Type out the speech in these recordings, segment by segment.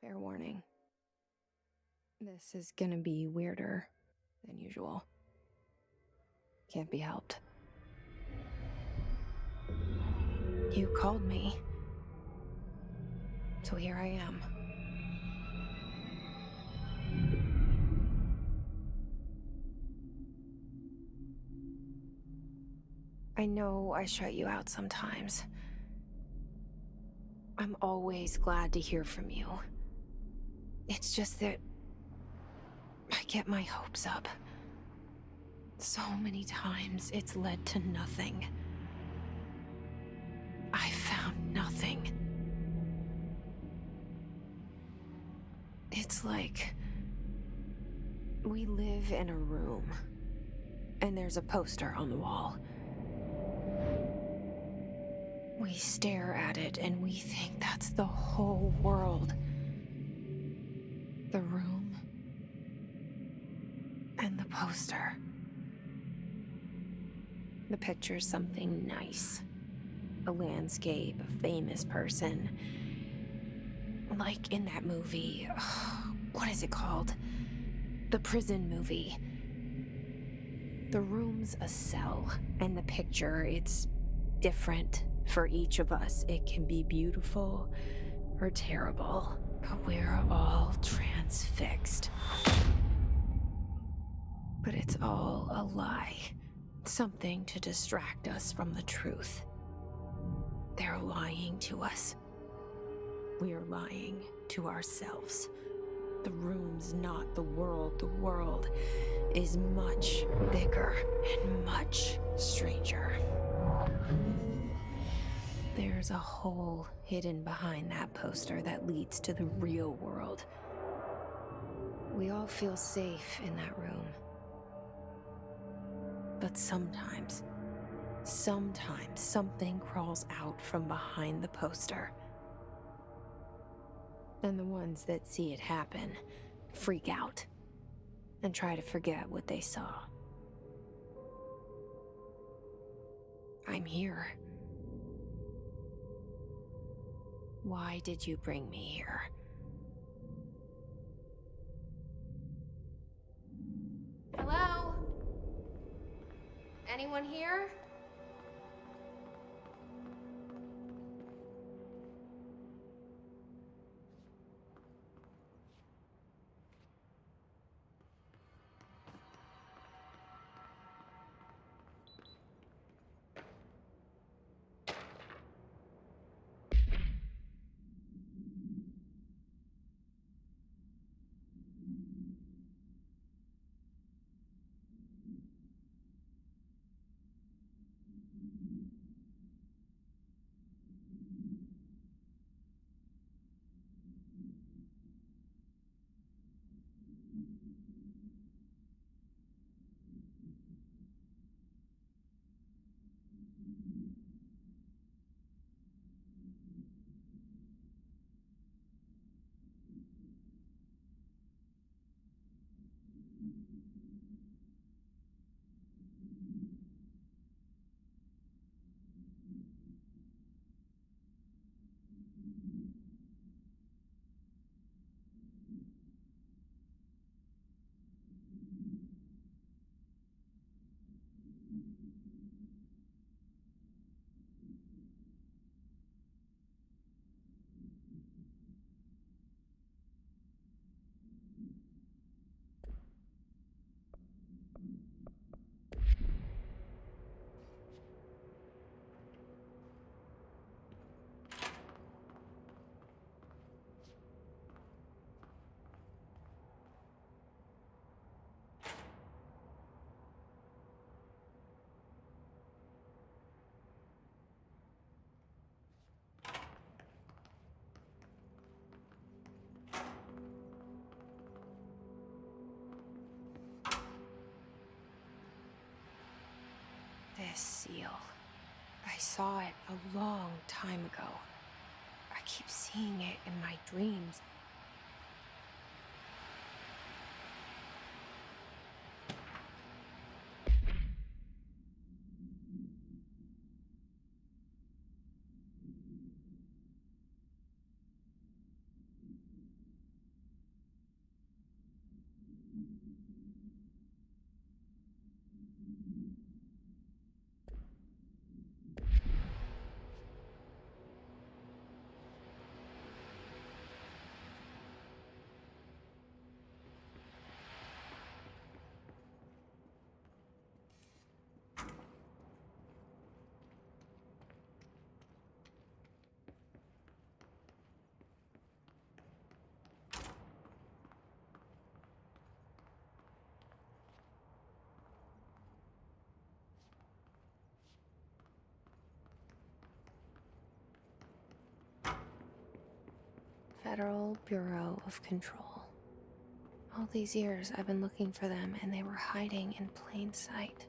Fair warning. This is gonna be weirder than usual. Can't be helped. You called me. So here I am. I know I shut you out sometimes. I'm always glad to hear from you. It's just that I get my hopes up. So many times it's led to nothing. I found nothing. It's like we live in a room, and there's a poster on the wall. We stare at it and we think that's the whole world. The room and the poster. The picture's something nice. A landscape, a famous person. Like in that movie, what is it called? The prison movie. The room's a cell, and the picture, it's different for each of us. It can be beautiful or terrible, but we're all transfixed. But it's all a lie. Something to distract us from the truth. They're lying to us. We're lying to ourselves. The room's not the world. The world is much bigger and much stranger. There's a hole hidden behind that poster that leads to the real world. We all feel safe in that room. But sometimes something crawls out from behind the poster. And the ones that see it happen freak out and try to forget what they saw. I'm here. Why did you bring me here? Hello? Anyone here? This seal. I saw it a long time ago. I keep seeing it in my dreams. Federal Bureau of Control. All these years I've been looking for them and they were hiding in plain sight.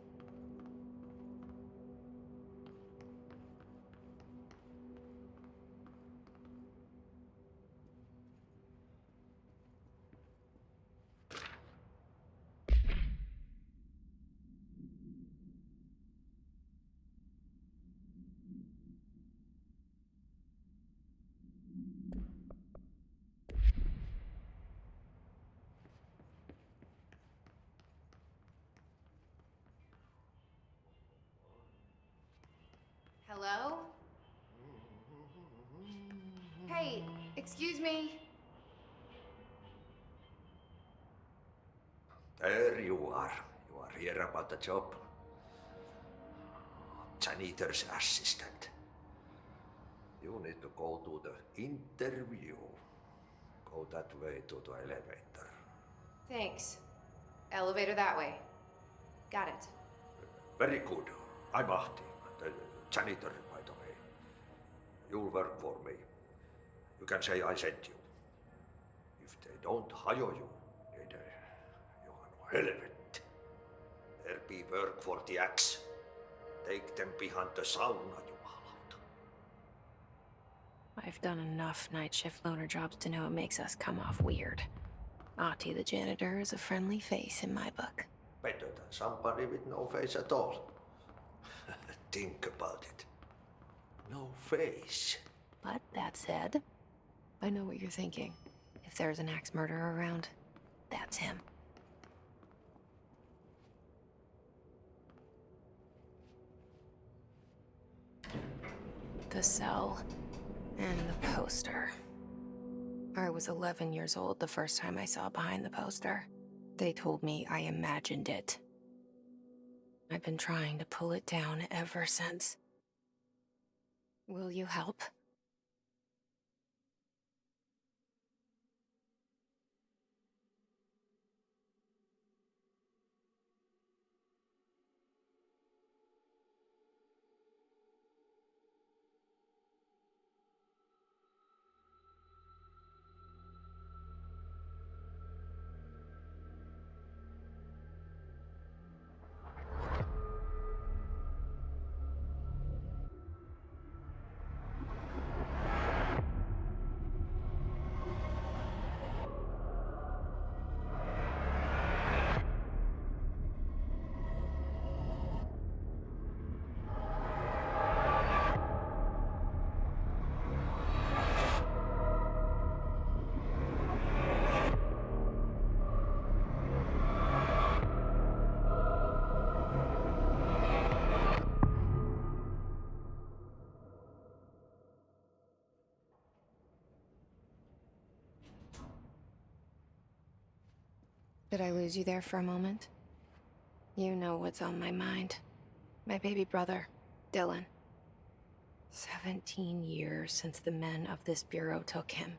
Hello? Hey, excuse me. There you are. You are here about the job. Janitor's assistant. You need to go to the interview. Go that way to the elevator. Thanks. Elevator that way. Got it. Very good. I'm Ahti, the janitor, by the way. You'll work for me. You can say I sent you. If they don't hire you, then you are no helvet. There be work for the axe. Take them behind the sauna, jumalauta. I've done enough night shift loner jobs to know it makes us come off weird. Ahti the janitor is a friendly face in my book. Better than somebody with no face at all. Think about it. No face. But that said, I know what you're thinking. If there's an axe murderer around, that's him. The cell and the poster. I was 11 years old the first time I saw behind the poster. They told me I imagined it. I've been trying to pull it down ever since. Will you help? Did I lose you there for a moment? You know what's on my mind. My baby brother, Dylan. 17 years since the men of this bureau took him.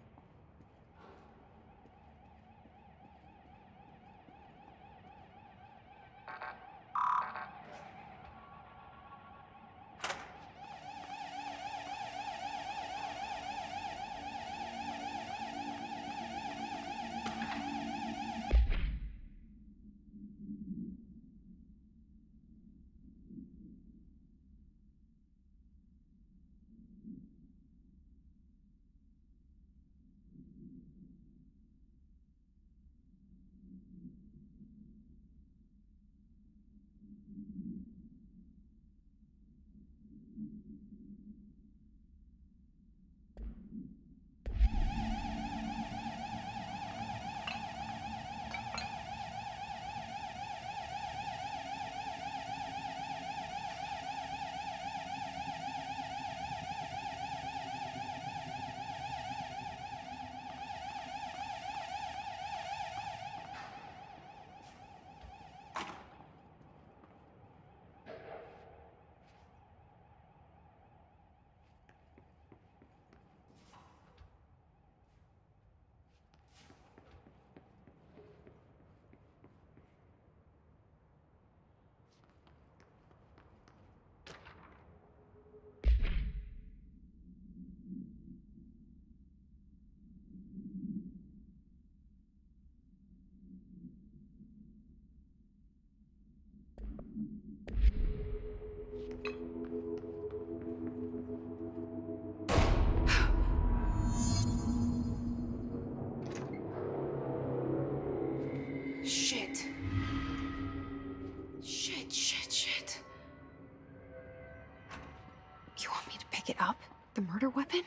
pick it up? The murder weapon?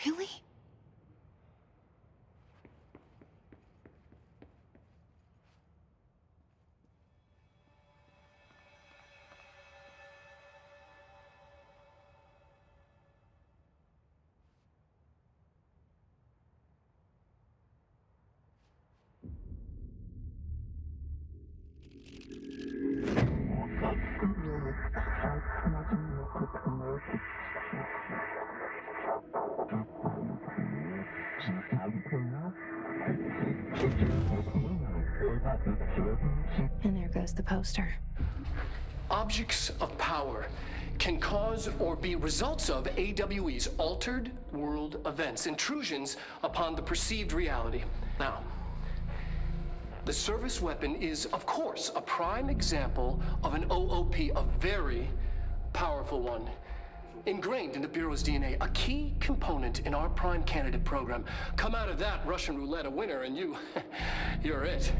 Really? And there goes the poster. Objects of power can cause or be results of AWE's altered world events, intrusions upon the perceived reality. Now, the service weapon is, of course, a prime example of an OOP, a very powerful one. Ingrained in the Bureau's DNA, a key component in our prime candidate program. Come out of that Russian roulette a winner and you're it.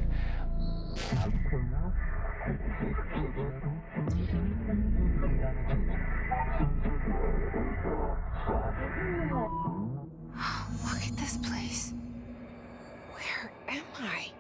Look at this place. Where am I?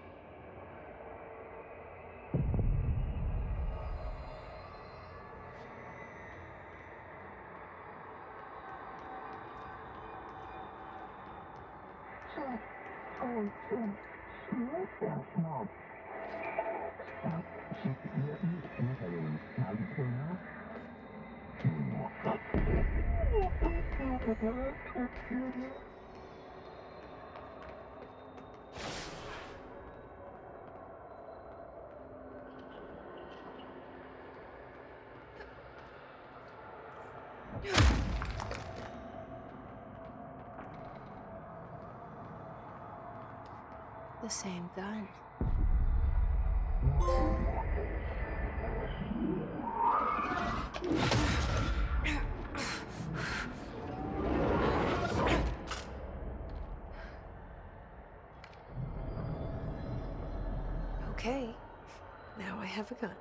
The same gun. Okay, now I have a gun.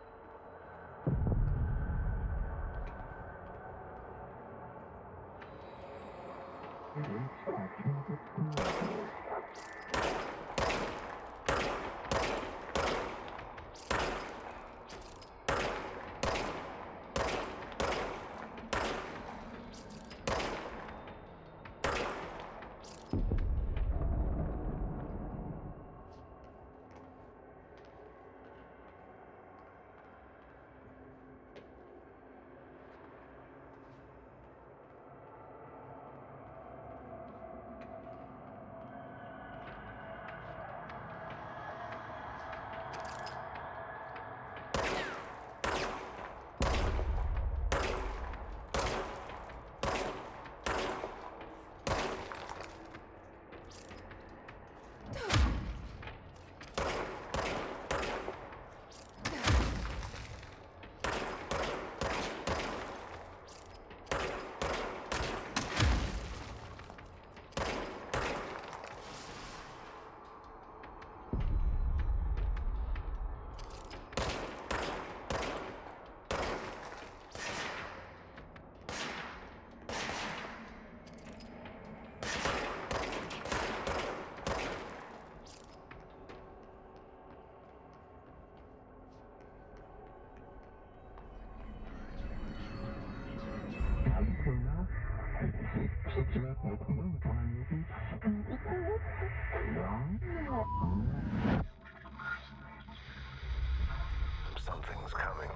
Something's coming.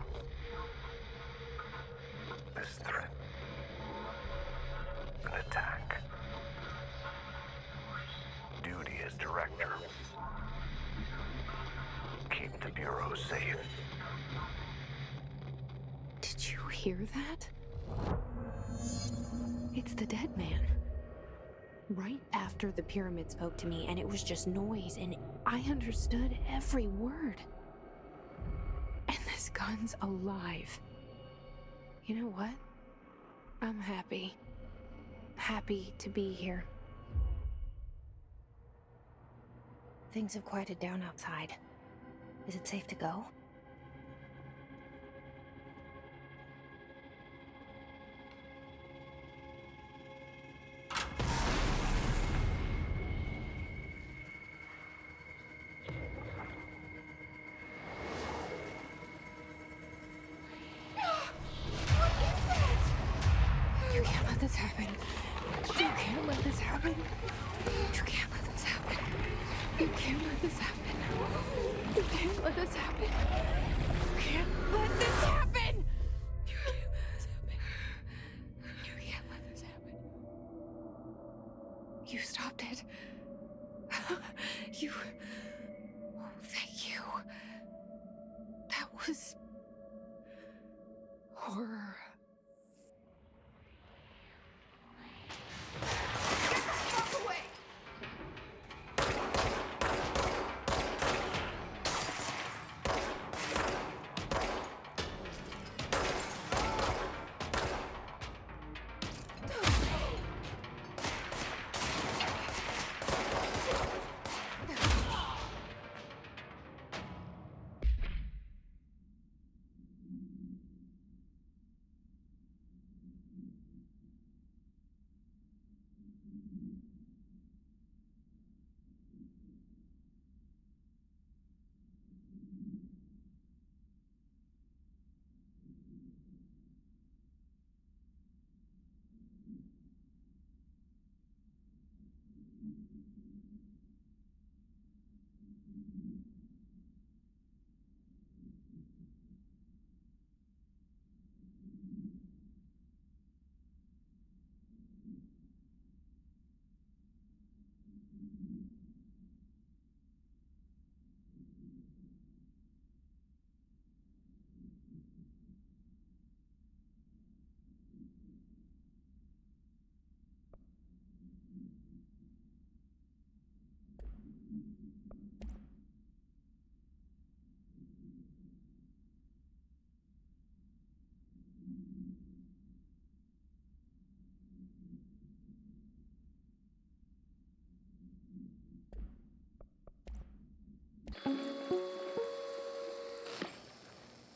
This threat. An attack. Duty as director. Keep the Bureau safe. Did you hear that? It's the dead man. Right after the pyramid spoke to me, and it was just noise, and I understood every word. And this gun's alive. You know what? I'm happy. Happy to be here. Things have quieted down outside. Is it safe to go? happen. You can't let this happen. You can't let this happen. You can't let this happen. You can't let this happen. You can't let this happen. You can't let this happen. You stopped it. You... Oh, thank you. That was... horror. Get the fuck away!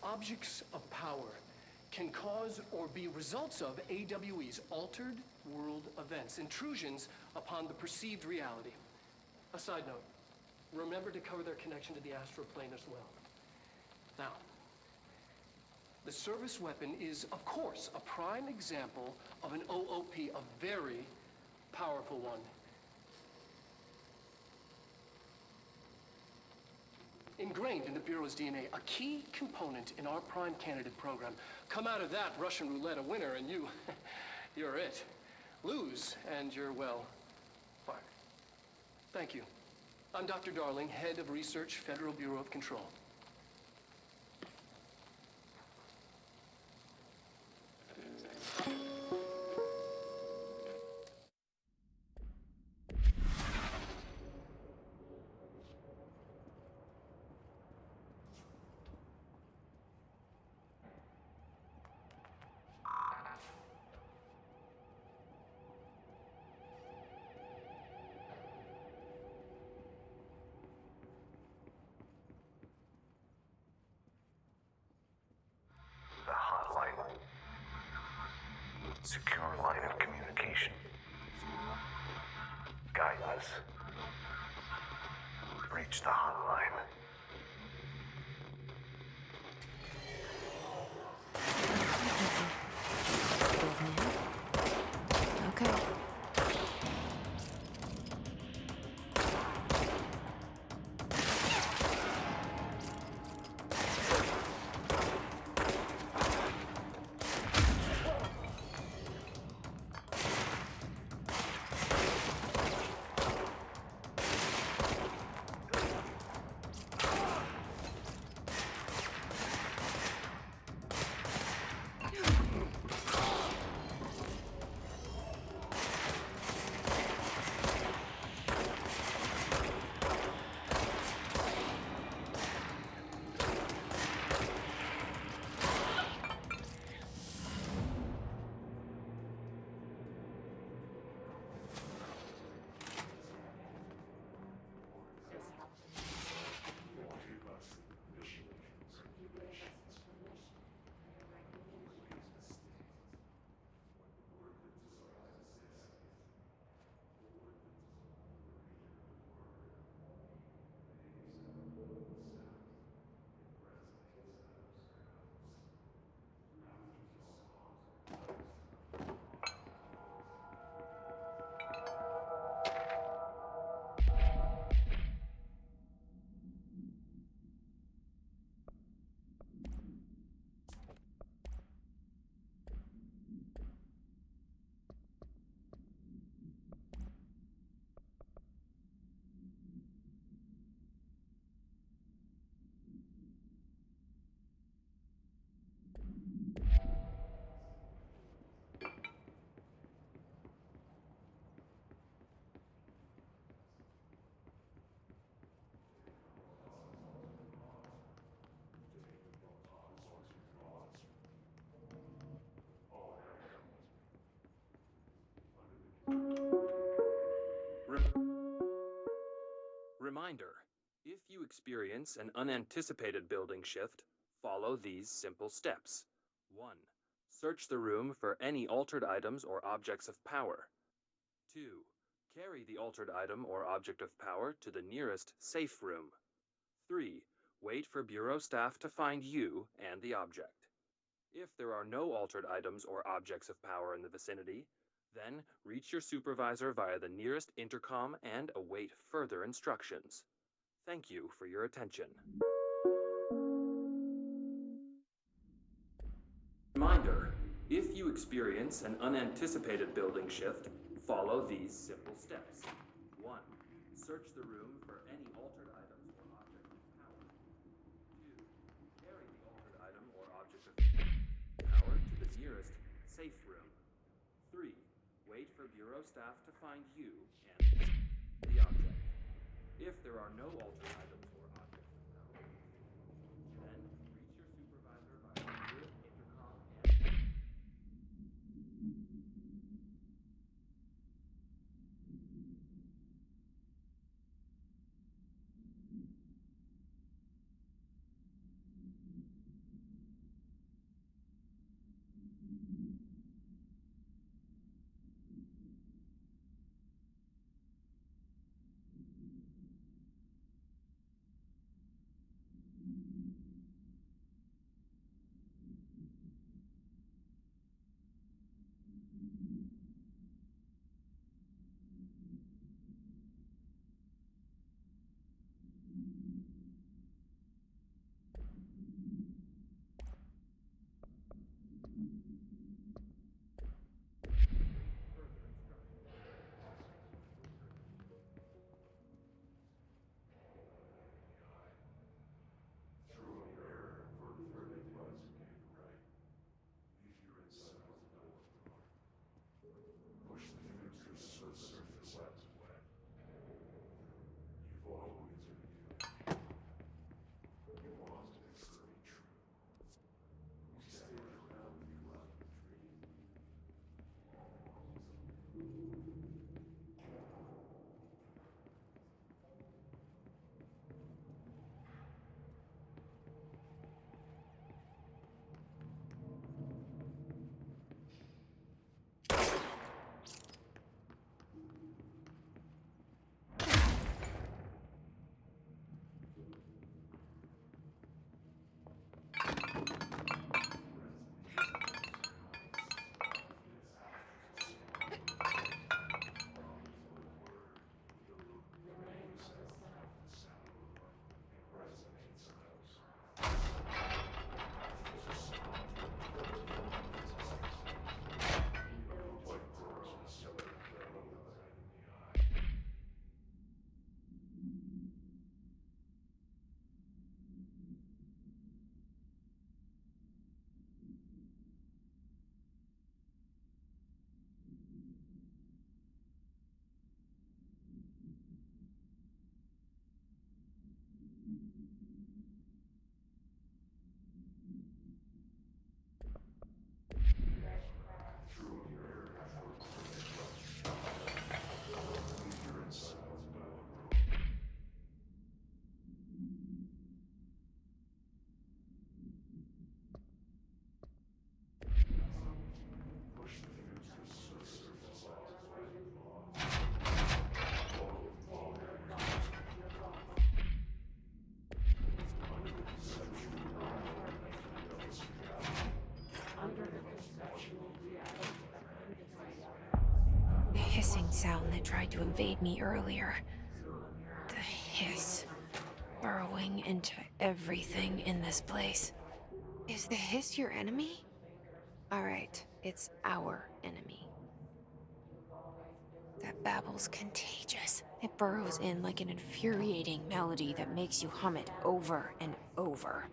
Objects of power can cause or be results of AWE's altered world events, intrusions upon the perceived reality. A side note, remember to cover their connection to the astral plane as well. Now, the service weapon is, of course, a prime example of an OOP, a very powerful one. Ingrained in the Bureau's DNA, a key component in our prime candidate program. Come out of that Russian roulette a winner and you're it. Lose and you're, well, fired. Thank you. I'm Dr. Darling, head of research, Federal Bureau of Control. The hotline. Secure line of communication. Guidance. Reach the hotline. Okay. experience an unanticipated building shift, follow these simple steps. 1. Search the room for any altered items or objects of power. 2. Carry the altered item or object of power to the nearest safe room. 3. Wait for Bureau staff to find you and the object. If there are no altered items or objects of power in the vicinity, then reach your supervisor via the nearest intercom and await further instructions. Thank you for your attention. Reminder, if you experience an unanticipated building shift, follow these simple steps. 1. Search the room for any altered items or objects of power. 2. Carry the altered item or object of power to the nearest safe room. 3. Wait for Bureau staff to find you and the object. If there are no altered items or objects of power, then reach your supervisor via the nearest intercom and... Hissing sound that tried to invade me earlier. The hiss, burrowing into everything in this place. Is the hiss your enemy? Alright, it's our enemy. That babble's contagious. It burrows in like an infuriating melody that makes you hum it over and over.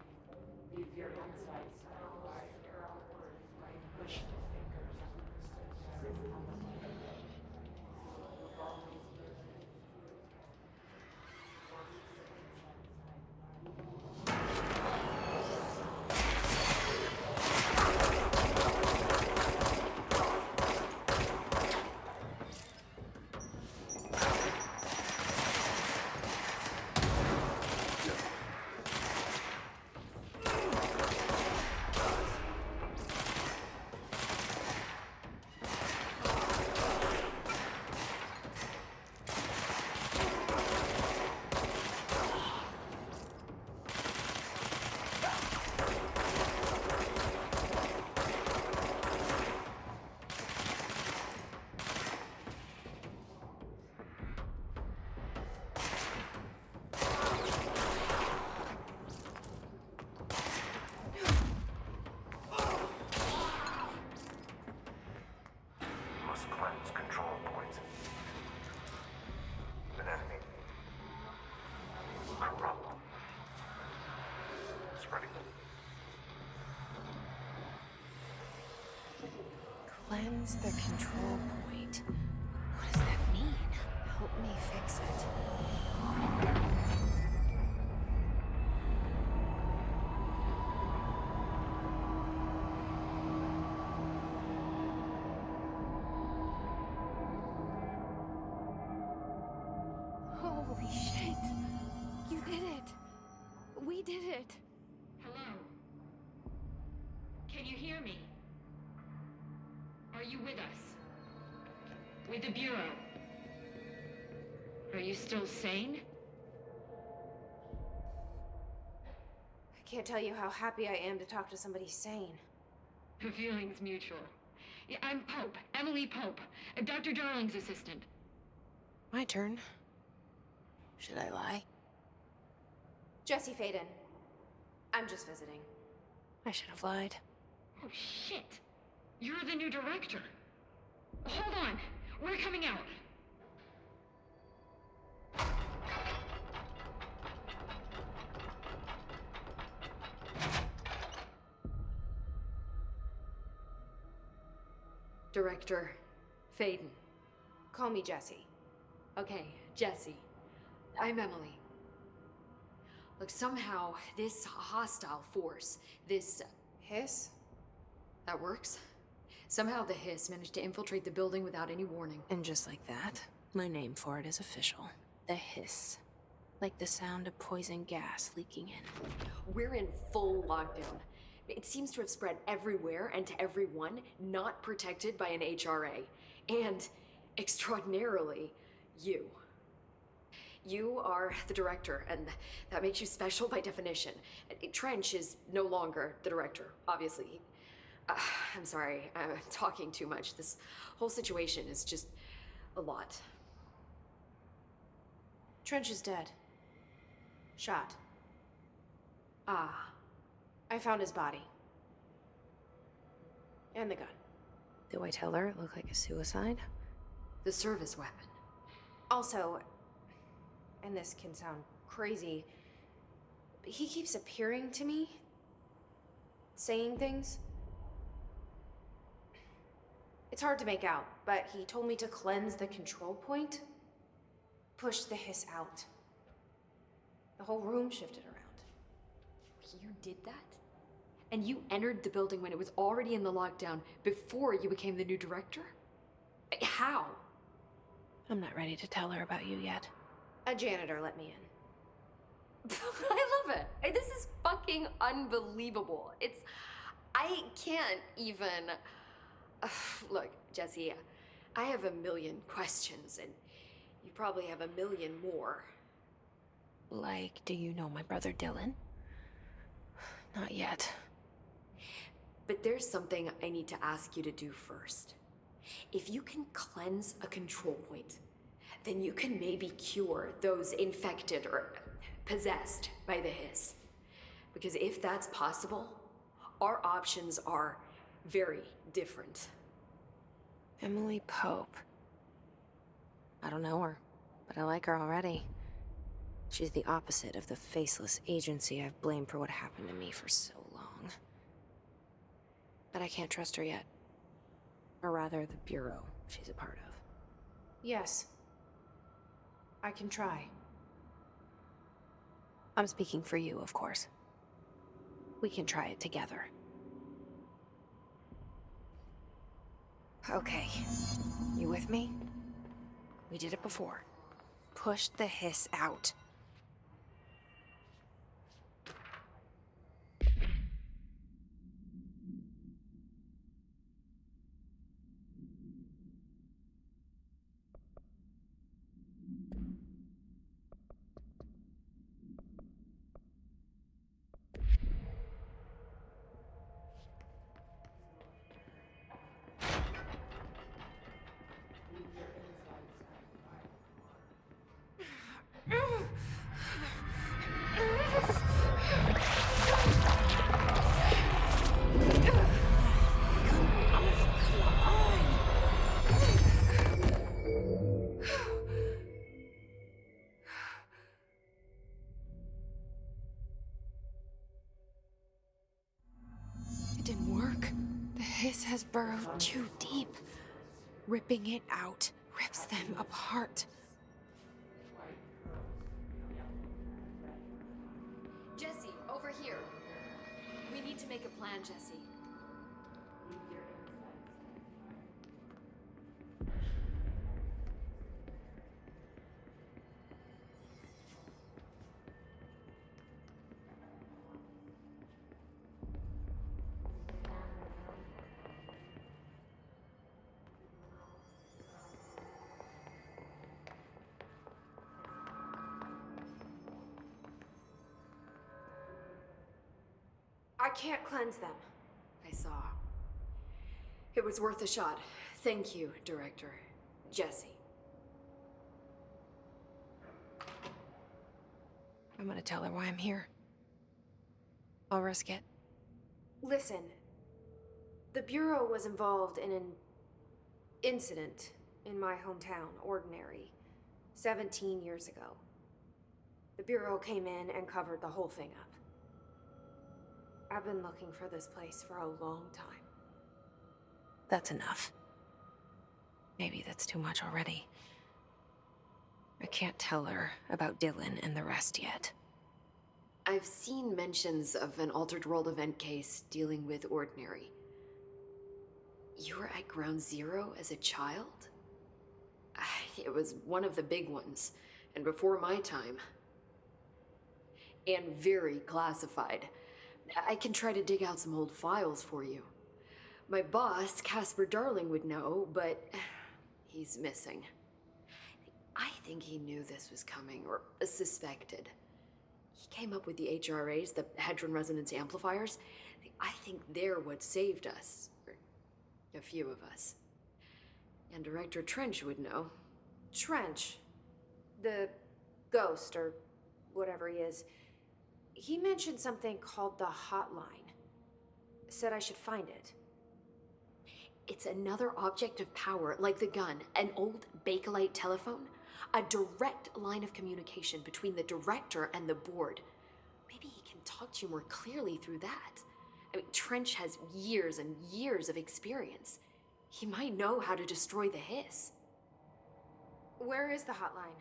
Cleanse the control point. What does that mean? Help me fix it. Holy shit. You did it. We did it. Hello? Can you hear me? Are you with us? With the Bureau? Are you still sane? I can't tell you how happy I am to talk to somebody sane. The feeling's mutual. Yeah, I'm Pope, Emily Pope, Dr. Darling's assistant. My turn. Should I lie? Jesse Faden. I'm just visiting. I should have lied. Oh, shit. You're the new director. Hold on. We're coming out. Director Faden. Call me Jesse. Okay, Jesse. I'm Emily. Look, somehow this hostile force, this... Hiss? that works? Somehow the hiss managed to infiltrate the building without any warning. And just like that, my name for it is official. The hiss. Like the sound of poison gas leaking in. We're in full lockdown. It seems to have spread everywhere and to everyone not protected by an HRA. And, extraordinarily, you. You are the director, and that makes you special by definition. Trench is no longer the director, obviously. I'm sorry, I'm talking too much. This whole situation is just a lot. Trench is dead. Shot. Ah, I found his body. And the gun. Do I tell her it looked like a suicide? the service weapon. Also, and this can sound crazy, but he keeps appearing to me, saying things. It's hard to make out, but he told me to cleanse the control point, push the hiss out. The whole room shifted around. You did that? And you entered the building when it was already in the lockdown before you became the new director? How? I'm not ready to tell her about you yet. A janitor let me in. I love it. This is fucking unbelievable. I can't even... Look, Jesse, I have a million questions, and you probably have a million more. Like, do you know my brother Dylan? Not yet. But there's something I need to ask you to do first. If you can cleanse a control point, then you can maybe cure those infected or possessed by the hiss. Because if that's possible, our options are very different. Emily Pope. I don't know her, but I like her already. She's the opposite of the faceless agency I've blamed for what happened to me for so long. But I can't trust her yet. Or rather, the Bureau she's a part of. Yes. I can try. I'm speaking for you, of course. We can try it together. Okay. You with me? We did it before. Push the hiss out. has burrowed too deep. Ripping it out rips them apart. Jesse, over here. We need to make a plan, Jesse. I can't cleanse them. I saw. It was worth a shot. Thank you, Director. Jesse. I'm gonna tell her why I'm here. I'll risk it. Listen, the Bureau was involved in an incident in my hometown, Ordinary, 17 years ago. The Bureau came in and covered the whole thing up. I've been looking for this place for a long time. That's enough. Maybe that's too much already. I can't tell her about Dylan and the rest yet. I've seen mentions of an altered world event case dealing with Ordinary. You were at Ground Zero as a child? It was one of the big ones, and before my time. And very classified. I can try to dig out some old files for you. My boss, Casper Darling, would know, but he's missing. I think he knew this was coming, or suspected. He came up with the HRAs, the Hadron Resonance Amplifiers. I think they're what saved us. Or a few of us. And Director Trench would know. Trench, the ghost, or whatever he is, he mentioned something called the hotline. Said I should find it. It's another object of power, like the gun, an old Bakelite telephone. A direct line of communication between the director and the board. Maybe he can talk to you more clearly through that. I mean, Trench has years and years of experience. He might know how to destroy the hiss. Where is the hotline?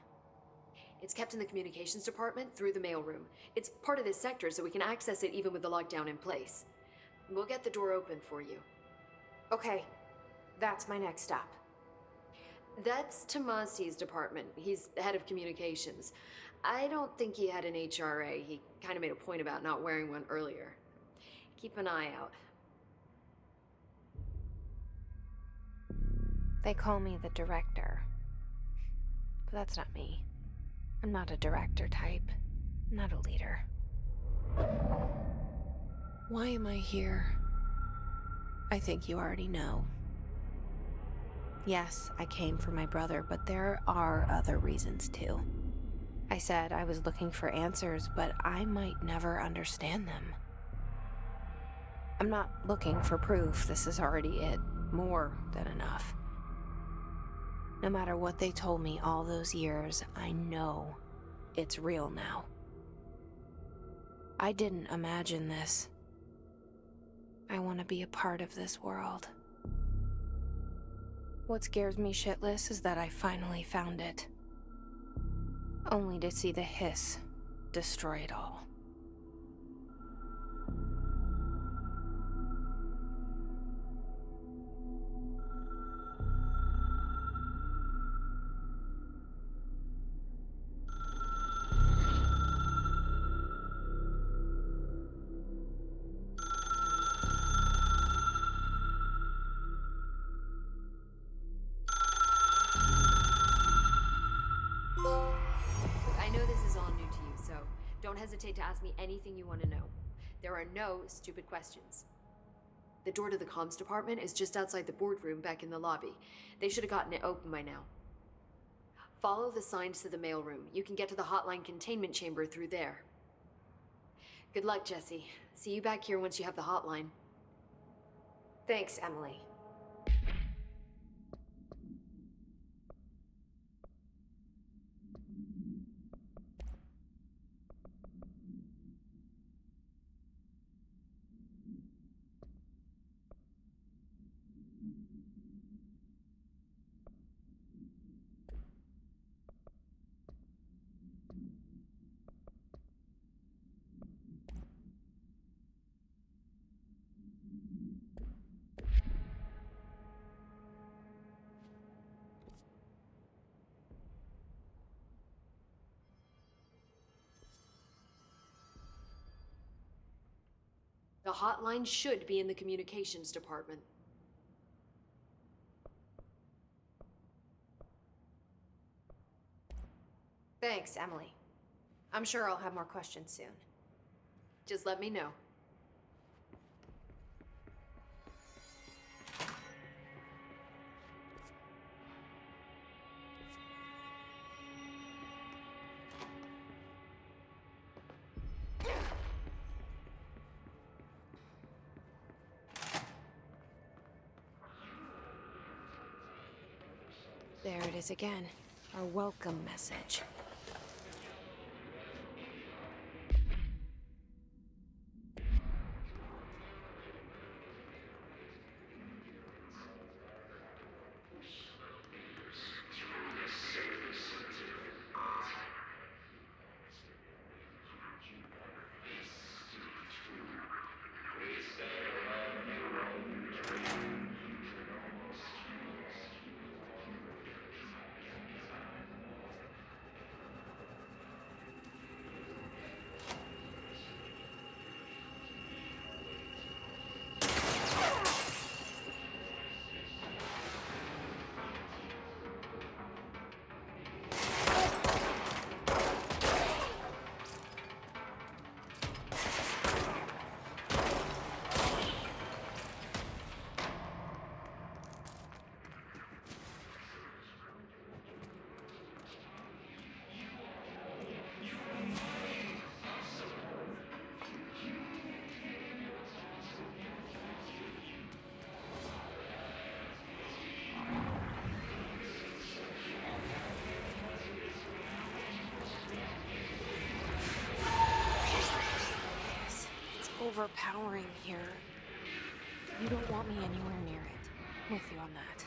It's kept in the communications department through the mailroom. It's part of this sector, so we can access it even with the lockdown in place. We'll get the door open for you. Okay, that's my next stop. That's Tomasi's department. He's the head of communications. I don't think he had an HRA. He kind of made a point about not wearing one earlier. Keep an eye out. They call me the director. But that's not me. I'm not a director type. I'm not a leader. Why am I here? I think you already know. Yes, I came for my brother, but there are other reasons too. I said I was looking for answers, but I might never understand them. I'm not looking for proof. This is already it. More than enough. No matter what they told me all those years, I know it's real now. I didn't imagine this. I want to be a part of this world. What scares me shitless is that I finally found it. Only to see the hiss destroy it all. I know this is all new to you, so don't hesitate to ask me anything you want to know. There are no stupid questions. The door to the comms department is just outside the boardroom back in the lobby. They should have gotten it open by now. Follow the signs to the mailroom. You can get to the hotline containment chamber through there. Good luck, Jesse. See you back here once you have the hotline. Thanks, Emily. The hotline should be in the communications department. Thanks, Emily. I'm sure I'll have more questions soon. Just let me know. There it is again. Our welcome message. Overpowering here. You don't want me anywhere near it. I'm with you on that.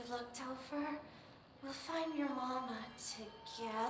Look, Topher, we'll find your mama together.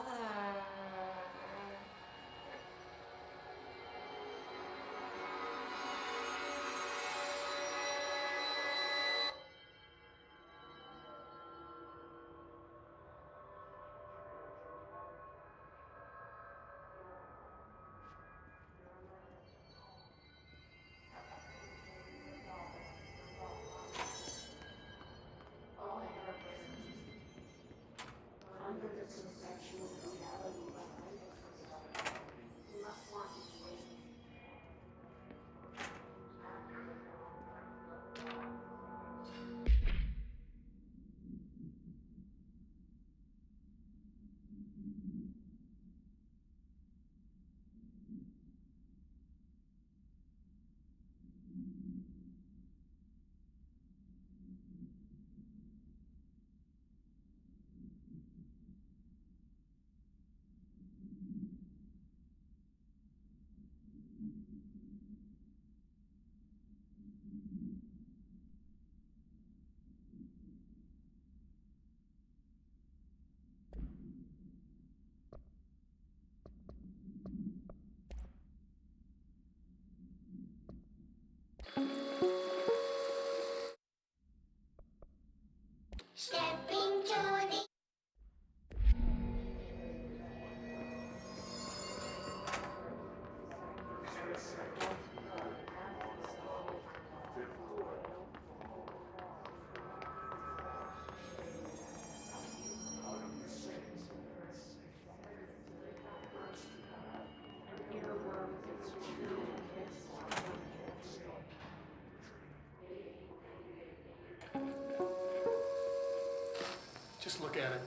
Just look at it.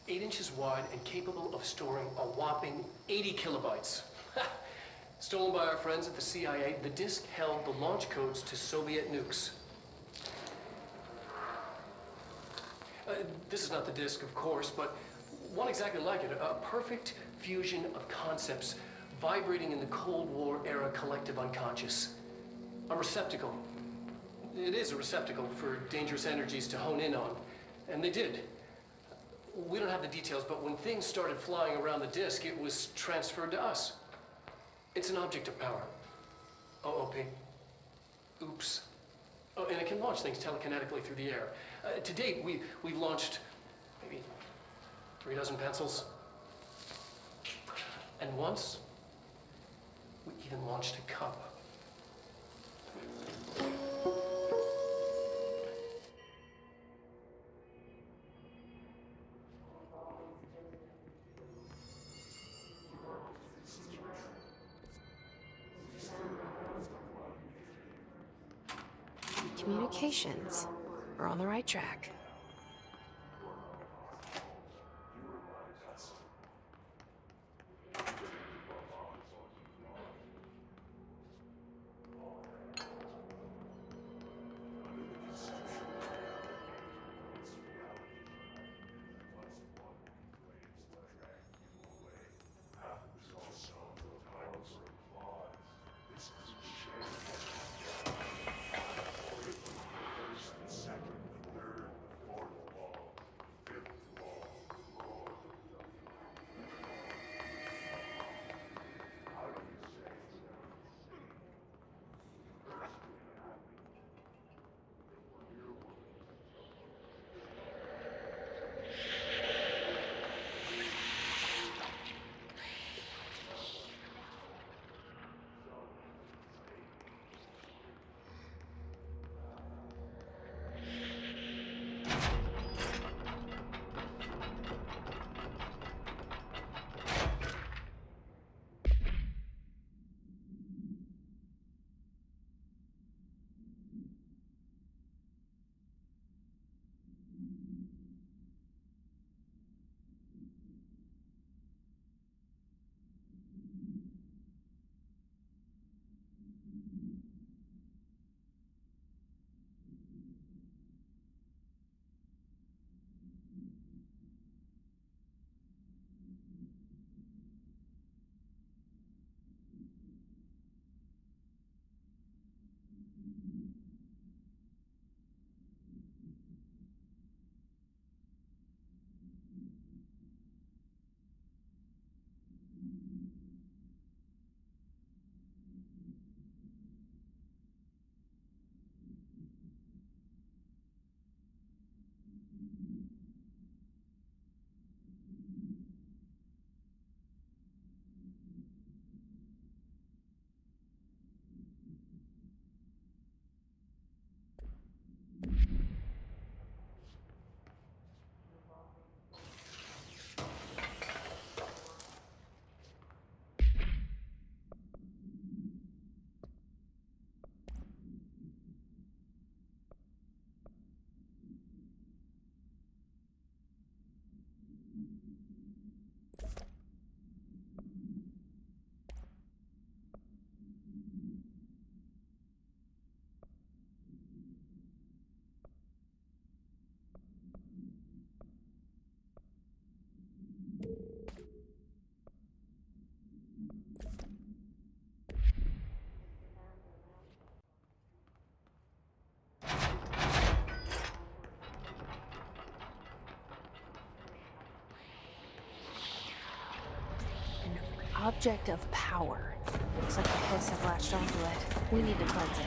8 inches wide and capable of storing a whopping 80 kilobytes. Stolen by our friends at the CIA, the disk held the launch codes to Soviet nukes. This is not the disk, of course, but one exactly like it. A perfect fusion of concepts vibrating in the Cold War era collective unconscious. A receptacle. It is a receptacle for dangerous energies to hone in on. And they did. We don't have the details, but when things started flying around the disk, it was transferred to us. It's an object of power. OOP. Oops. Oh, and it can launch things telekinetically through the air. To date, we've launched maybe 3 dozen pencils. And once, we even launched a cup. Communications. We're on the right track. Object of power. Looks like the hiss have latched onto it. We need to cleanse it.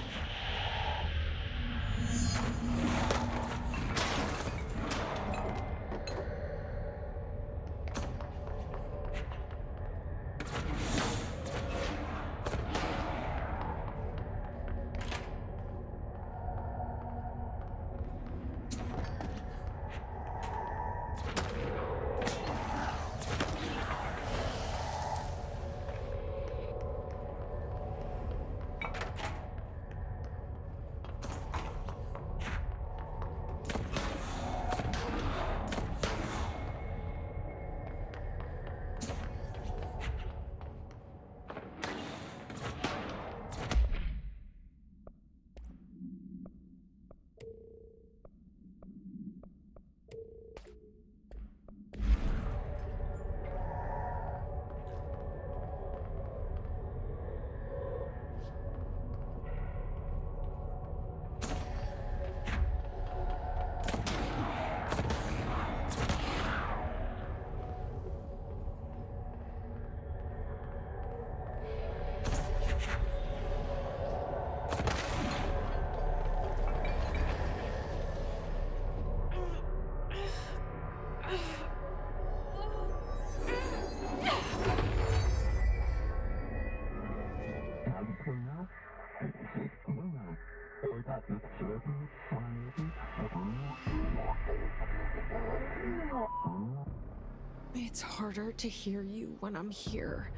It's harder to hear you when I'm here.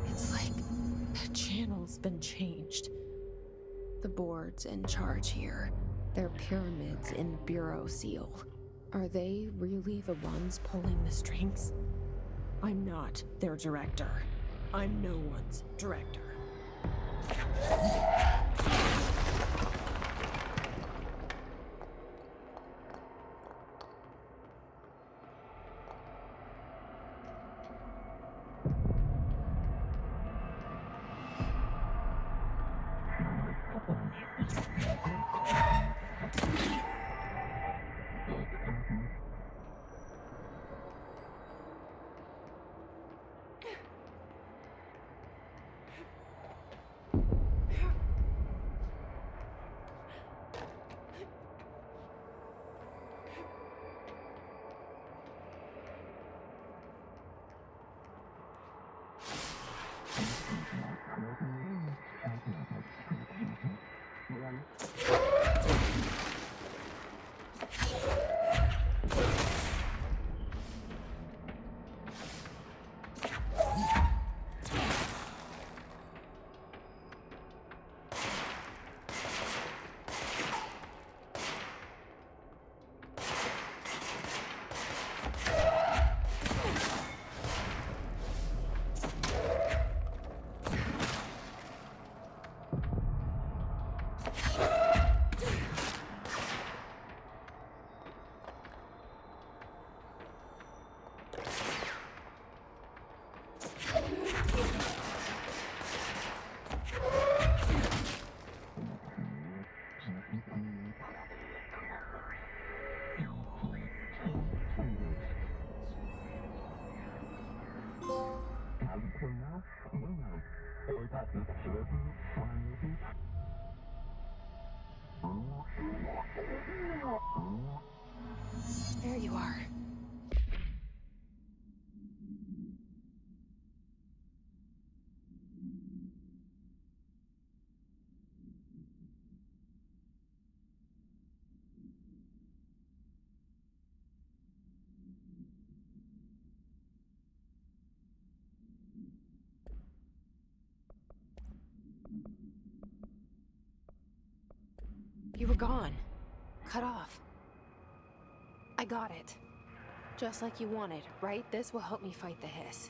It's like the channel's been changed. The board's in charge here. They're pyramids in the bureau seal. Are they really the ones pulling the strings? I'm not their director. I'm no one's director. There you are. You were gone. Cut off. I got it. Just like you wanted, right? This will help me fight the hiss.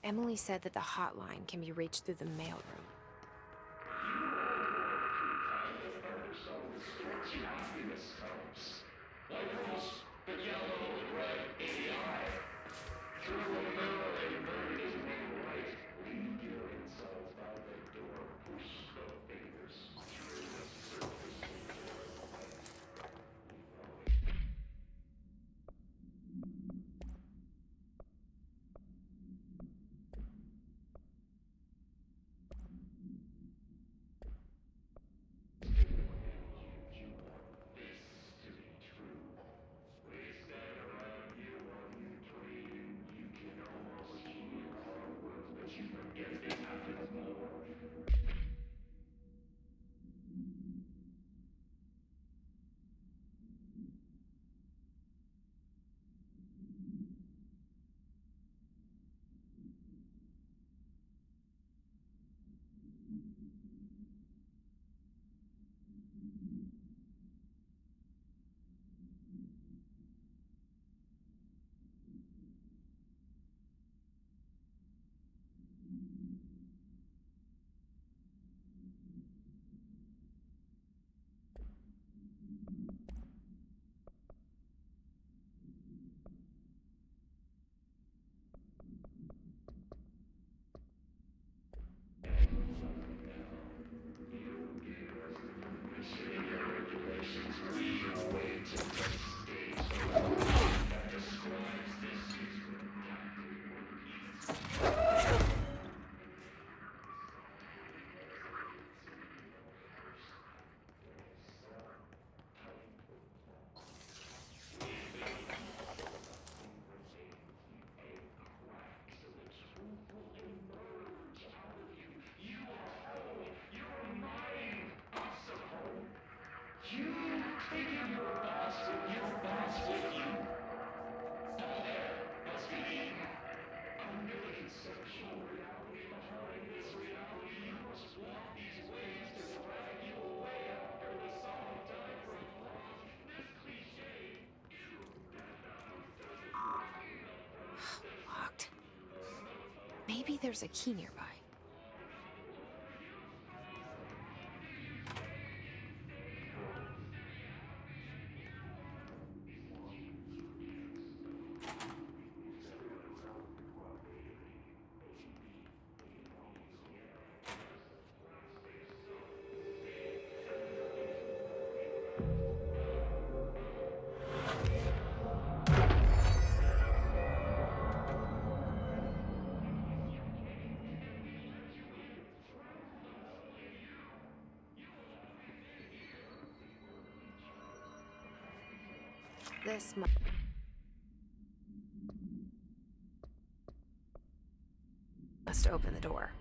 Emily said that the hotline can be reached through the mailroom. Locked. Maybe there's a key nearby. This must open the door.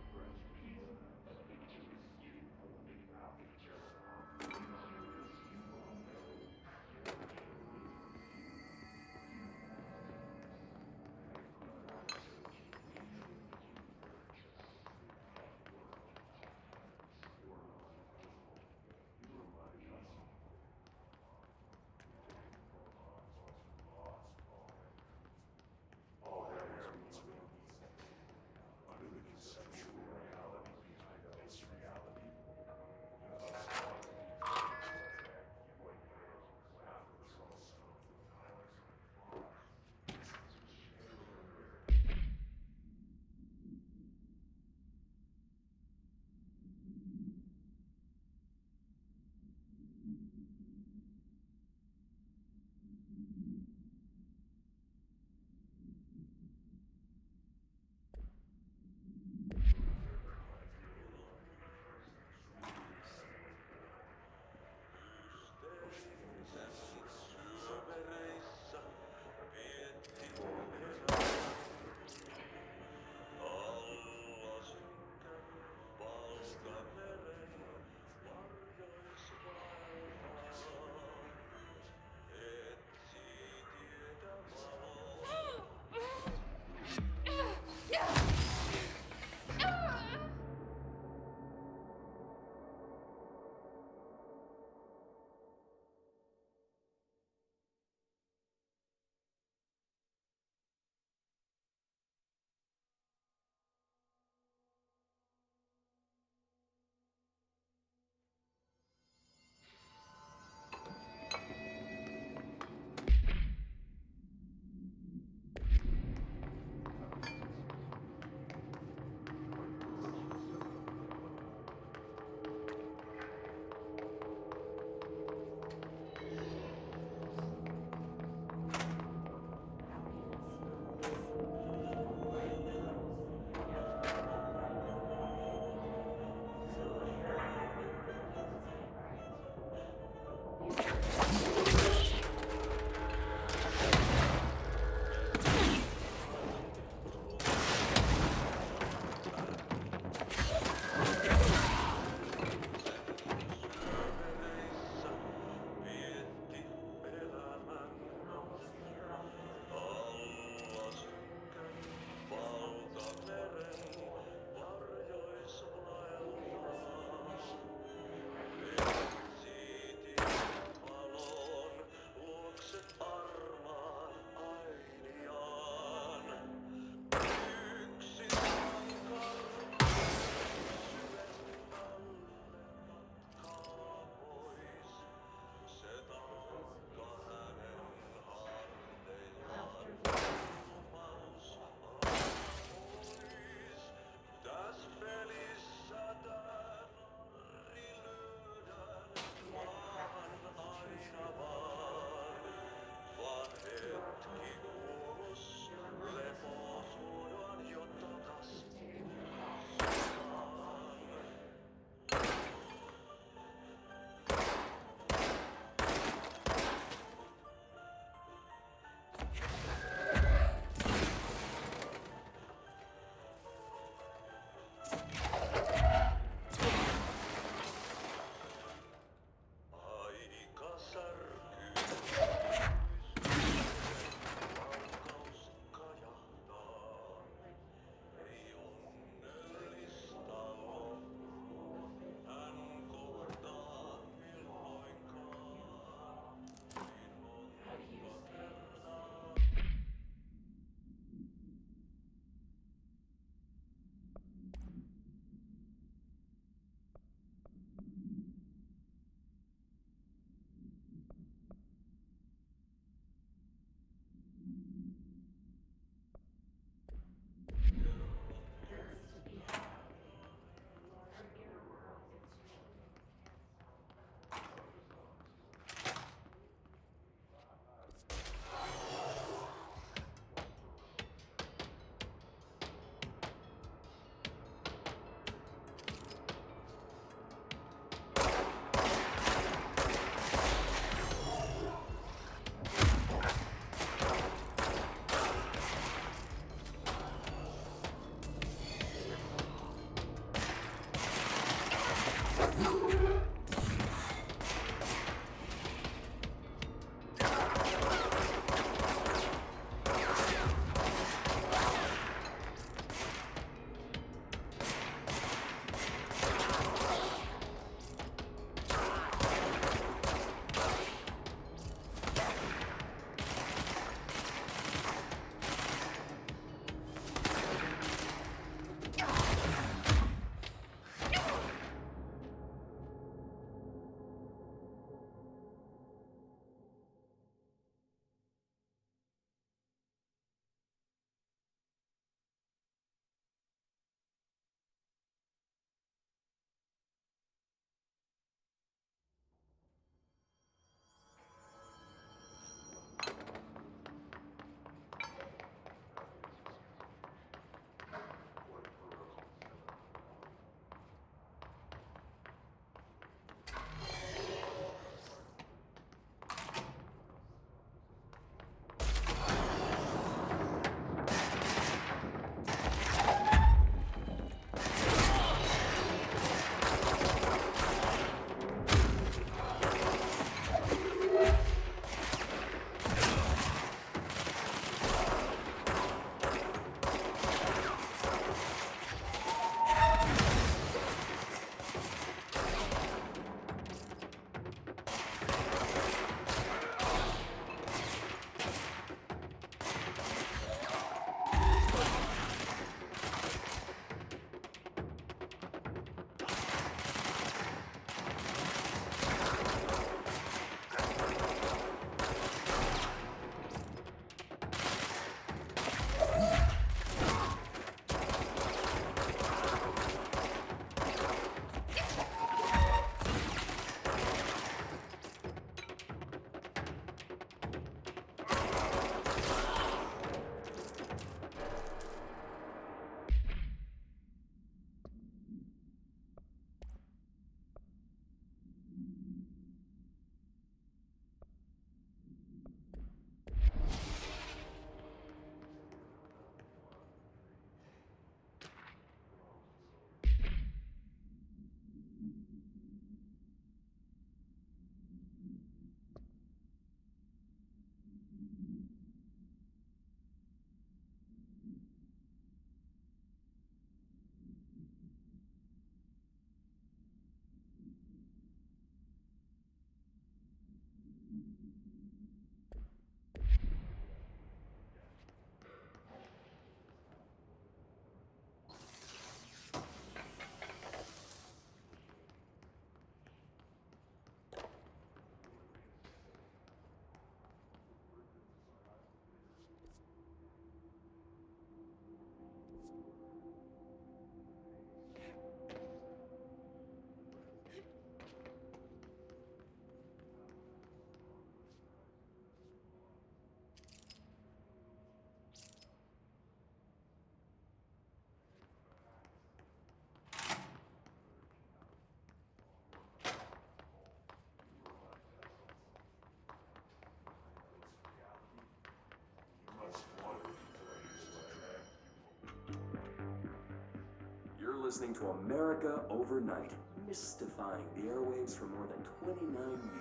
listening to America Overnight, mystifying the airwaves for more than 29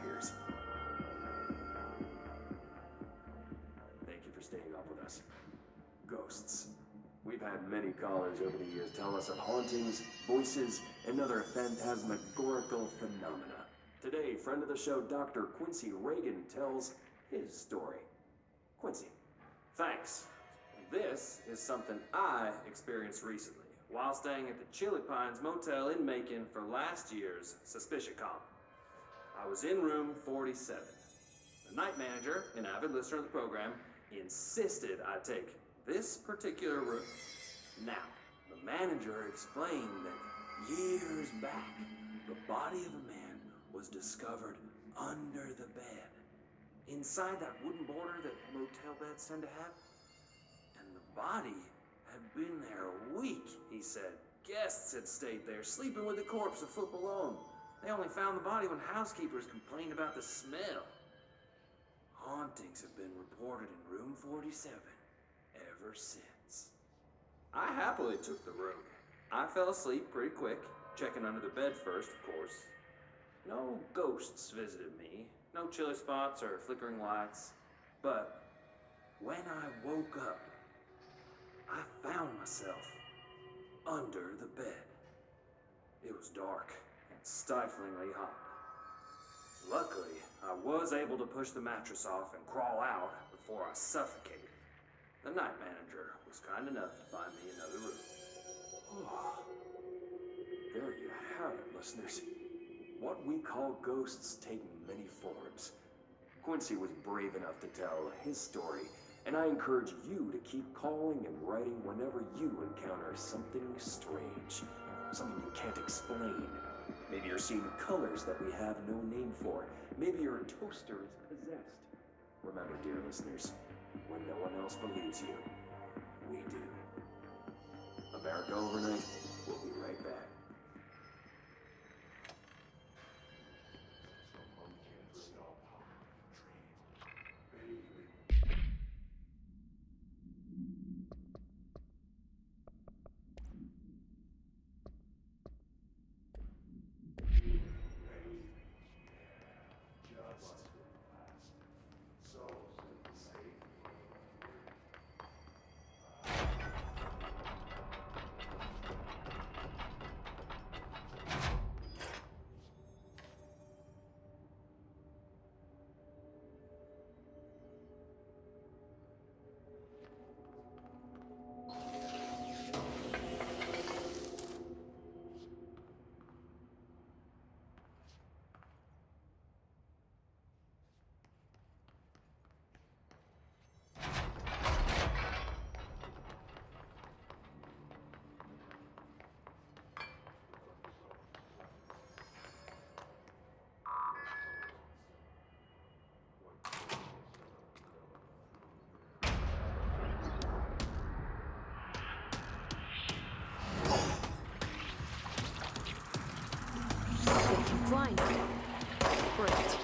years. Thank you for staying up with us. Ghosts. We've had many callers over the years tell us of hauntings, voices, and other phantasmagorical phenomena. Today, friend of the show, Dr. Quincy Reagan, tells his story. Quincy, thanks. This is something I experienced recently while staying at the Chili Pines Motel in Macon for last year's SuspiciaCon. I was in room 47. The night manager, an avid listener of the program, insisted I take this particular room. Now, the manager explained that years back, the body of a man was discovered under the bed, inside that wooden border that motel beds tend to have. And the body had been there a week, he said. Guests had stayed there, sleeping with the corpse a foot below them. They only found the body when housekeepers complained about the smell. Hauntings have been reported in room 47 ever since. I happily took the room. I fell asleep pretty quick, checking under the bed first, of course. No ghosts visited me, no chilly spots or flickering lights. But when I woke up, I found myself under the bed. It was dark and stiflingly hot. Luckily, I was able to push the mattress off and crawl out before I suffocated. The night manager was kind enough to find me another room. Oh, there you have it, listeners. What we call ghosts take many forms. Quincy was brave enough to tell his story, and I encourage you to keep calling and writing whenever you encounter something strange, something you can't explain. Maybe you're seeing colors that we have no name for. Maybe your toaster is possessed. Remember, dear listeners, when no one else believes you, we do. America Overnight, we'll be right back. Flying. Great.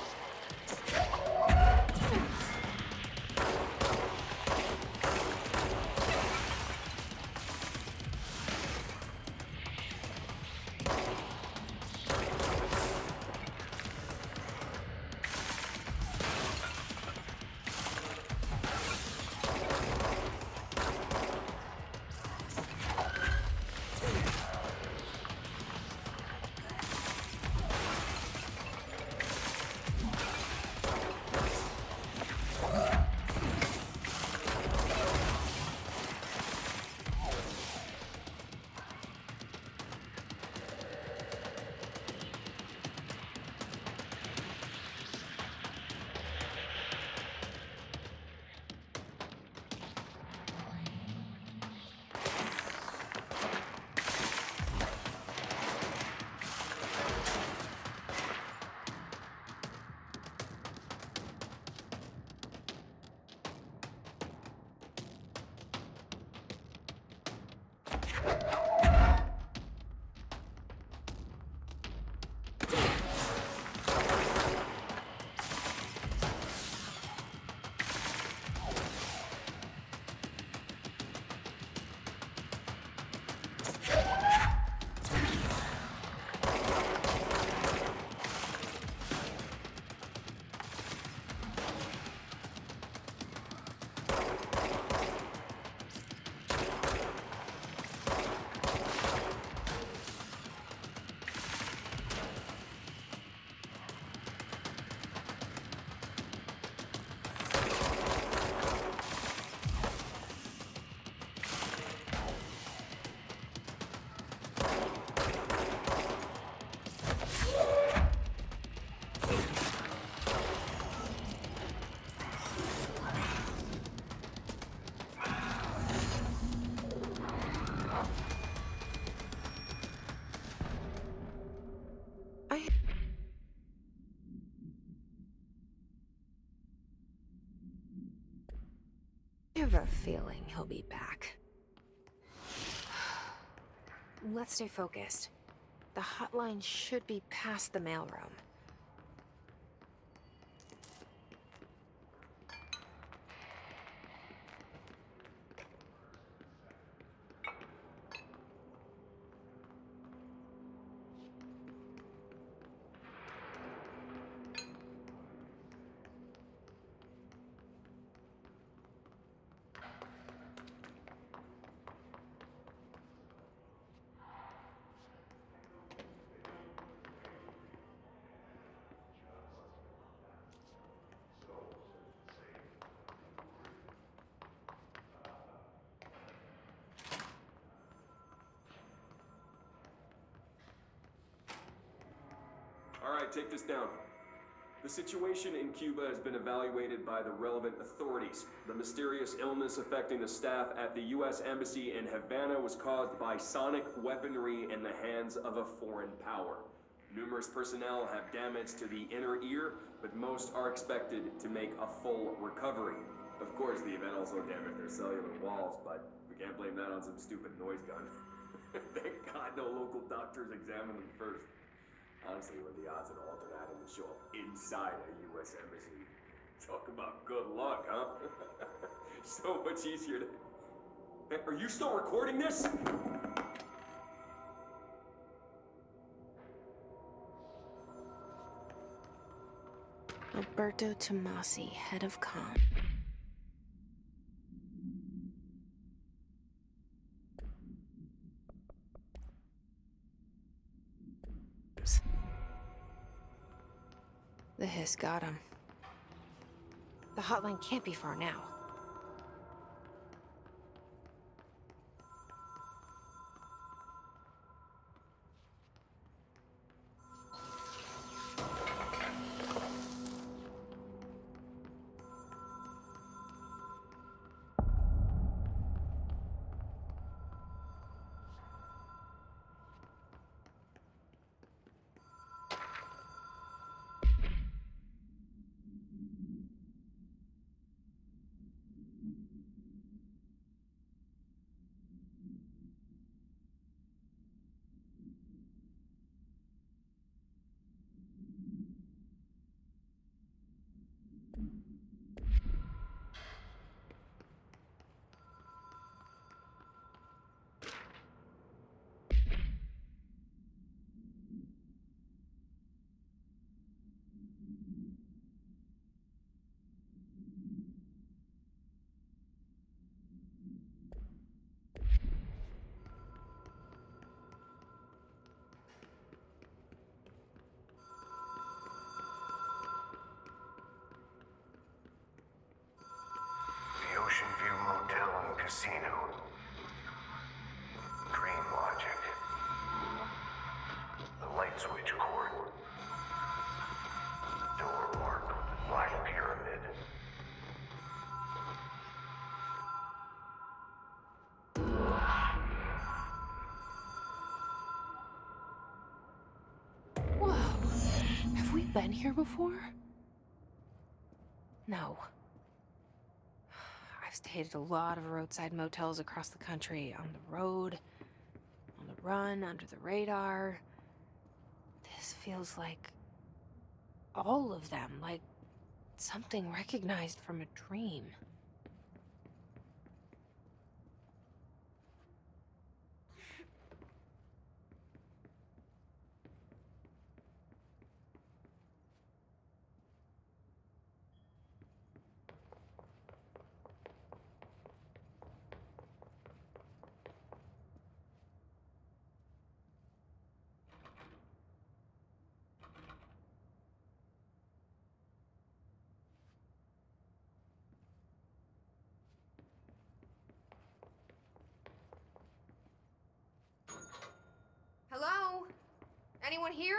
have a feeling he'll be back. Let's stay focused. The hotline should be past the mailroom. Alright, take this down. The situation in Cuba has been evaluated by the relevant authorities. The mysterious illness affecting the staff at the U.S. Embassy in Havana was caused by sonic weaponry in the hands of a foreign power. Numerous personnel have damage to the inner ear, but most are expected to make a full recovery. Of course, the event also damaged their cellular walls, but we can't blame that on some stupid noise gun. Thank God no local doctors examined them first. Honestly, what are the odds an alternate atom would show up inside a U.S. embassy? Talk about good luck, huh? So much easier to... Hey, are you still recording this? Alberto Tomasi, head of comm. The hiss got him. The hotline can't be far now. The Ocean View Motel and Casino. Dream logic. The light switch cord. Door marked with the Black Pyramid. Whoa! Have we been here before? No. I've stayed at a lot of roadside motels across the country, on the road, on the run, under the radar. This feels like all of them, like something recognized from a dream. Hello? Anyone here?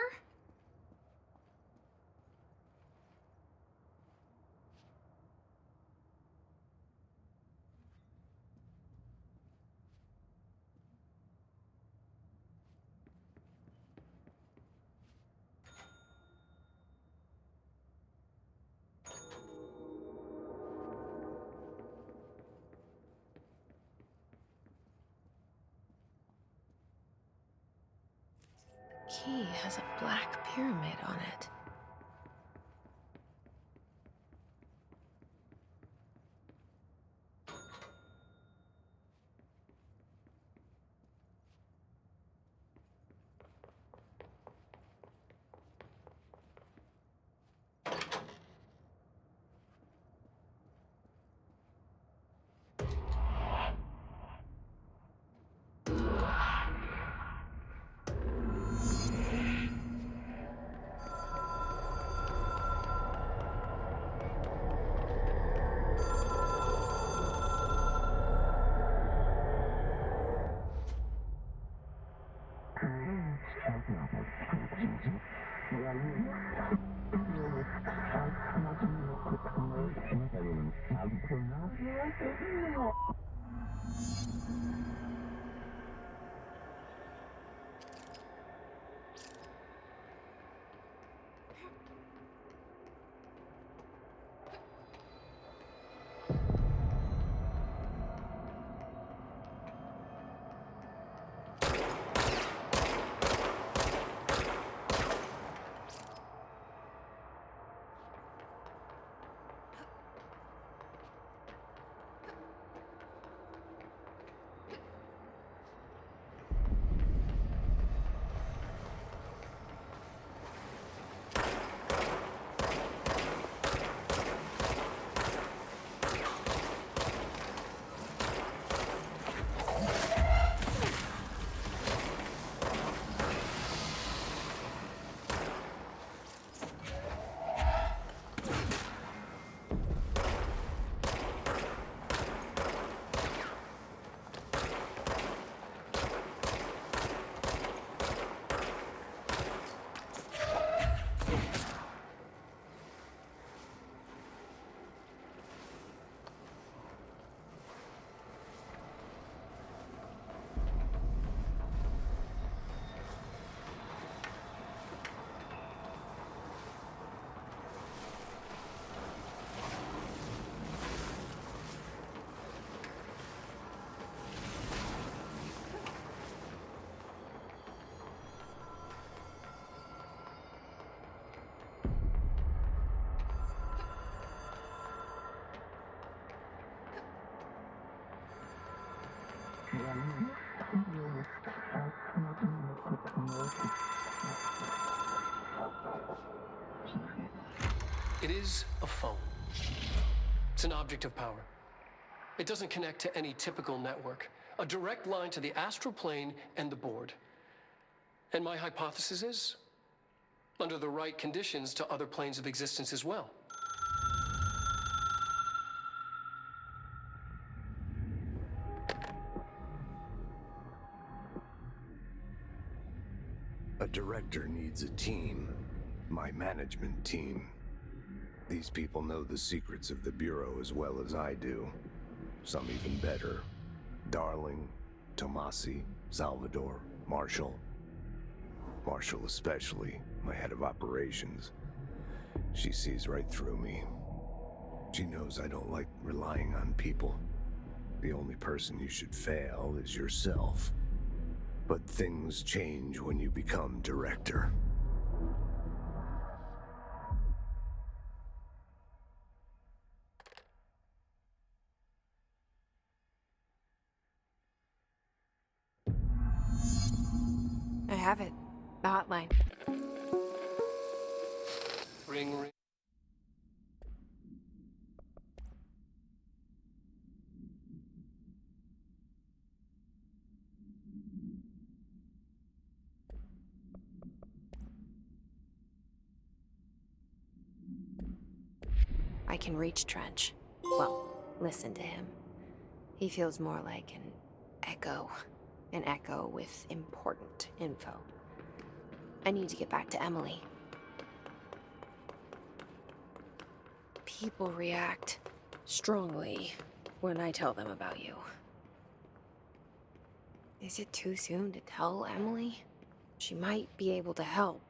key has a black pyramid on it. It is a phone. It's an object of power. It doesn't connect to any typical network. A direct line to the astral plane and the board. And my hypothesis is, under the right conditions, to other planes of existence as well. A director needs a team. My management team. These people know the secrets of the Bureau as well as I do. Some even better. Darling, Tomasi, Salvador, Marshall. Marshall especially, my head of operations. She sees right through me. She knows I don't like relying on people. The only person you should fail is yourself. But things change when you become director. I have it. The hotline. Ring, ring. I can reach Trench. Well, listen to him. He feels more like an echo. An echo with important info. I need to get back to Emily. People react strongly when I tell them about you. Is it too soon to tell Emily? She might be able to help.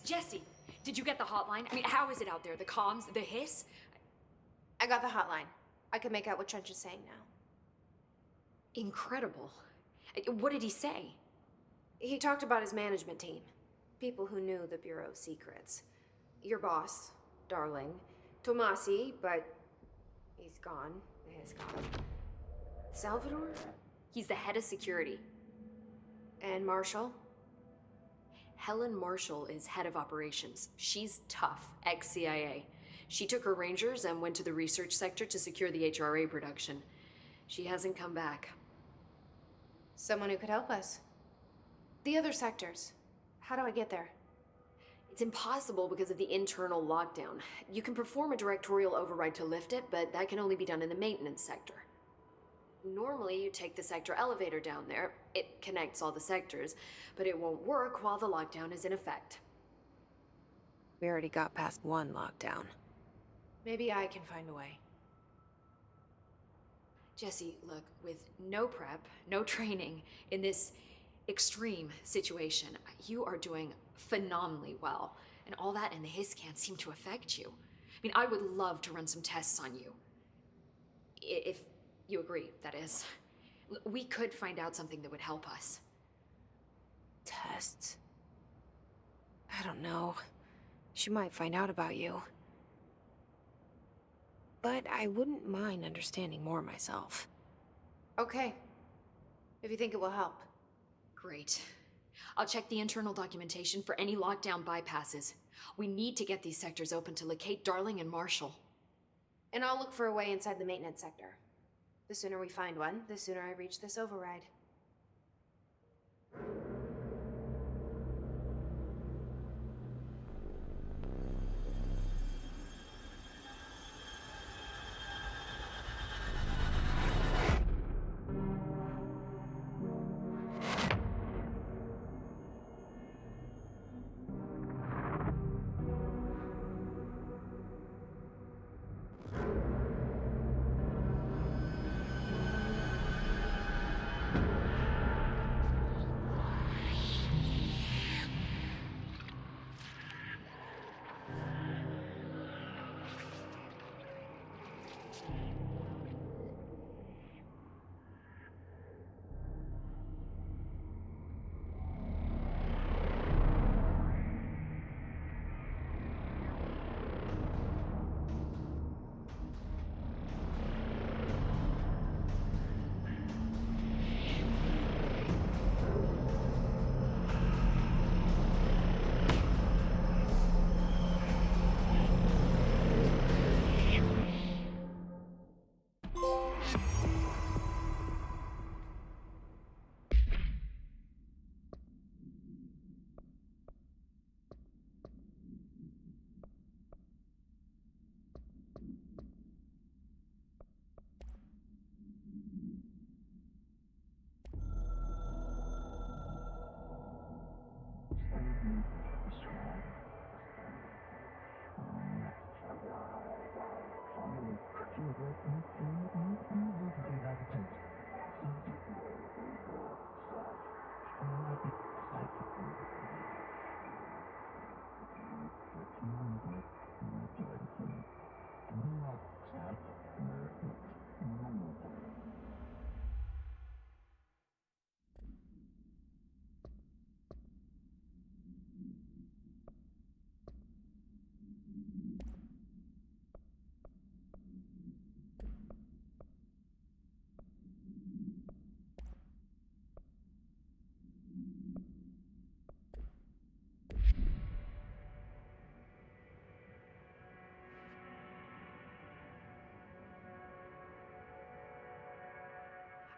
Jesse, did you get the hotline? I mean, how is it out there? The comms, the hiss? I got the hotline. I can make out what Trench is saying now. Incredible. What did he say? He talked about his management team. People who knew the Bureau's secrets. Your boss, Darling. Tomasi, but he's gone. He's gone. Salvador? He's the head of security. And Marshall? Helen Marshall is head of operations. She's tough, ex-CIA. She took her Rangers and went to the research sector to secure the HRA production. She hasn't come back. Someone who could help us. The other sectors. How do I get there? It's impossible because of the internal lockdown. You can perform a directorial override to lift it, but that can only be done in the maintenance sector. Normally, you take the sector elevator down there. It connects all the sectors, but it won't work while the lockdown is in effect. We already got past one lockdown. Maybe I can find a way. Jesse, look, with no prep, no training, in this extreme situation, you are doing phenomenally well. And all that and the hiss can't seem to affect you. I mean, I would love to run some tests on you. If you agree, that is. We could find out something that would help us. Tests? I don't know. She might find out about you. But I wouldn't mind understanding more myself. Okay. If you think it will help. Great. I'll check the internal documentation for any lockdown bypasses. We need to get these sectors open to locate Darling and Marshall. And I'll look for a way inside the maintenance sector. The sooner we find one, the sooner I reach this override.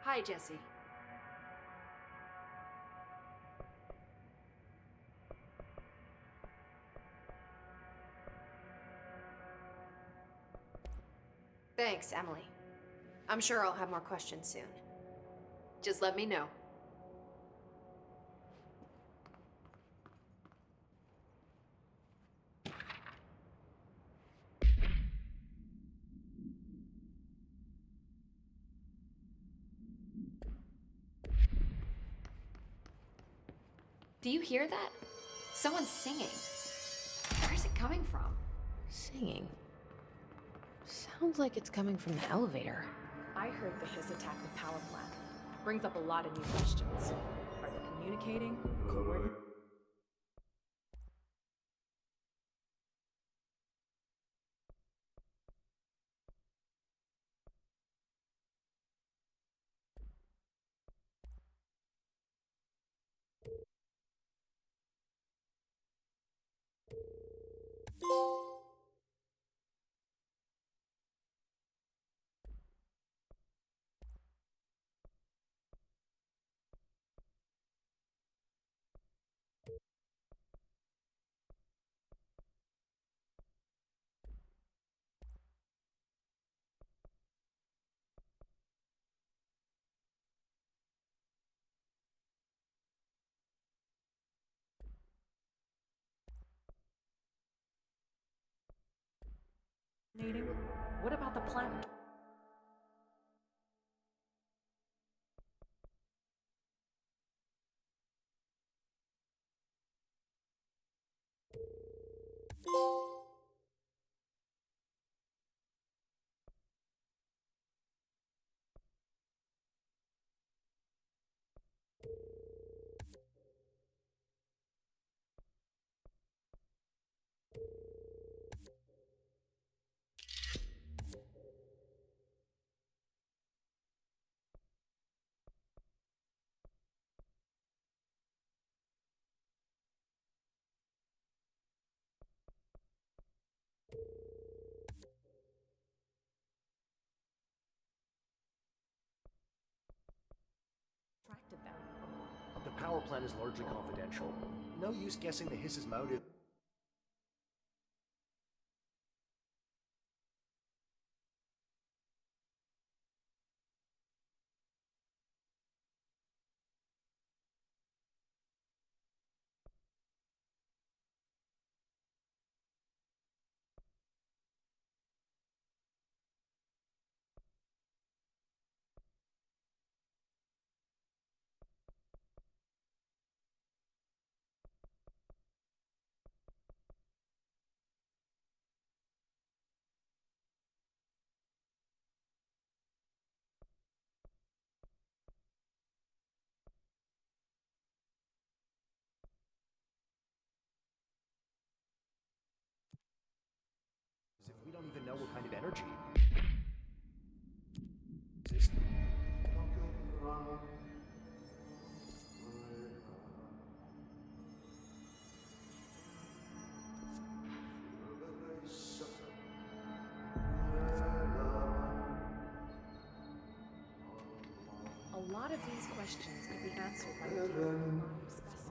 Hi, Jesse. Thanks, Emily. I'm sure I'll have more questions soon. Just let me know. Do you hear that? Someone's singing. Where is it coming from? Singing. Sounds like it's coming from the elevator. I heard the Hiss attack the power plant. Brings up a lot of new questions. Are they communicating? Coordinating? What about the planet? Attracted them. The power plant is largely confidential. No use guessing the Hiss's motive. If we don't even know what kind of energy exists. A lot of these questions could be answered by the deep discussing.